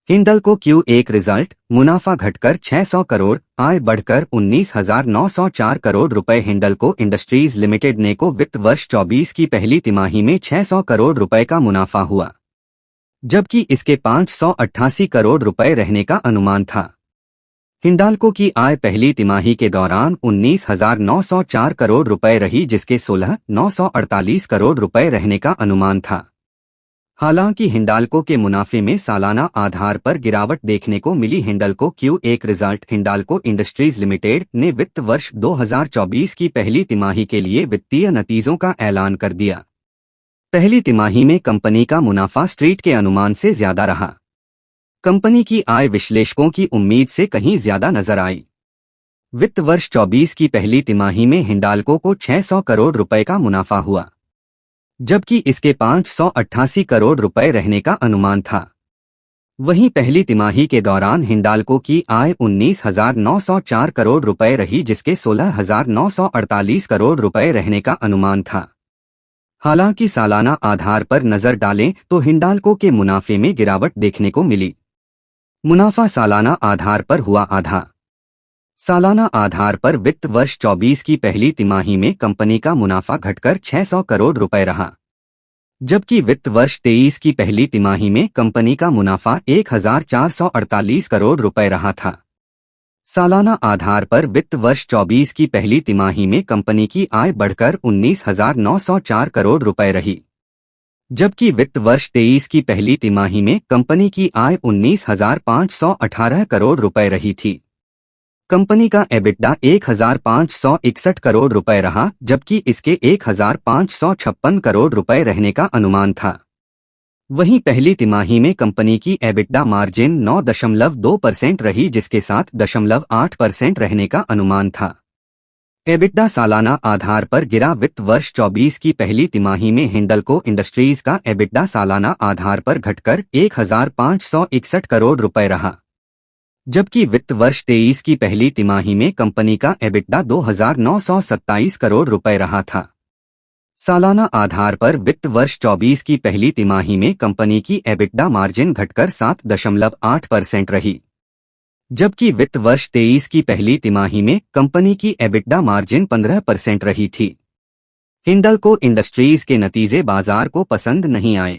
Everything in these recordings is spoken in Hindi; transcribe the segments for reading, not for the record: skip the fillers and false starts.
हिंडल्को Q1 रिजल्ट, मुनाफा घटकर 600 करोड़, आय बढ़कर 19,904 करोड़ रुपए। हिंडल्को इंडस्ट्रीज लिमिटेड ने को वित्त वर्ष 24 की पहली तिमाही में 600 करोड़ रुपए का मुनाफा हुआ, जबकि इसके 588 करोड़ रुपए रहने का अनुमान था। हिंडाल्को की आय पहली तिमाही के दौरान 19,904 करोड़ रुपए रही, जिसके 16,948 करोड़ रुपए रहने का अनुमान था। हालांकि हिंडाल्को के मुनाफे में सालाना आधार पर गिरावट देखने को मिली। Hindalco Q1 result, Hindalco industries limited ने वित्त वर्ष 2024 की पहली तिमाही के लिए वित्तीय नतीजों का ऐलान कर दिया। पहली तिमाही में कंपनी का मुनाफा स्ट्रीट के अनुमान से ज्यादा रहा। कंपनी की आय विश्लेषकों की उम्मीद से कहीं ज्यादा नजर आई। वित्त वर्ष 24 की पहली तिमाही में हिंडाल्को को 600 करोड़ रुपए का मुनाफा हुआ, जबकि इसके 588 करोड़ रुपए रहने का अनुमान था। वहीं पहली तिमाही के दौरान हिंडाल्को की आय 19,904 करोड़ रुपए रही, जिसके 16,948 करोड़ रुपए रहने का अनुमान था। हालांकि सालाना आधार पर नजर डालें तो हिंडाल्को के मुनाफे में गिरावट देखने को मिली। मुनाफा सालाना आधार पर हुआ आधा। सालाना आधार पर वित्त वर्ष 24 की पहली तिमाही में कंपनी का मुनाफा घटकर 600 करोड़ रुपए रहा, जबकि वित्त वर्ष 23 की पहली तिमाही में कंपनी का मुनाफा 1,448 करोड़ रुपए रहा था। सालाना आधार पर वित्त वर्ष 24 की पहली तिमाही में कंपनी की आय बढ़कर 19,904 करोड़ रुपए रही, जबकि वित्त वर्ष 23 की पहली तिमाही में कंपनी की आय 19,518 करोड़ रुपए रही थी। कंपनी का एबिटडा 1,561 करोड़ रुपए रहा, जबकि इसके 1,556 करोड़ रुपए रहने का अनुमान था। वहीं पहली तिमाही में कंपनी की एबिटडा मार्जिन 9.2% रही, जिसके 7.8% रहने का अनुमान था। एबिटडा सालाना आधार पर गिरा। वित्त वर्ष 24 की पहली तिमाही में हिंडल्को इंडस्ट्रीज का एबिटडा सालाना आधार पर घटकर 1,561 करोड़ रुपए रहा, जबकि वित्त वर्ष 23 की पहली तिमाही में कंपनी का एबिटडा 2,927 करोड़ रुपए रहा था। सालाना आधार पर वित्त वर्ष 24 की पहली तिमाही में कंपनी की एबिटडा मार्जिन घटकर 7.8% रही, जबकि वित्त वर्ष 23 की पहली तिमाही में कंपनी की एबिटडा मार्जिन 15% रही थी। हिंडल्को इंडस्ट्रीज के नतीजे बाजार को पसंद नहीं आए।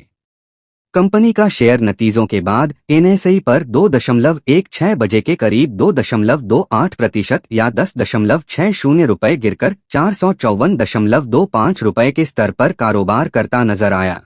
कंपनी का शेयर नतीजों के बाद NSE पर 2.16 बजे के करीब 2.28% या 10.60 रुपए गिरकर 454.25 रुपए के स्तर पर कारोबार करता नजर आया।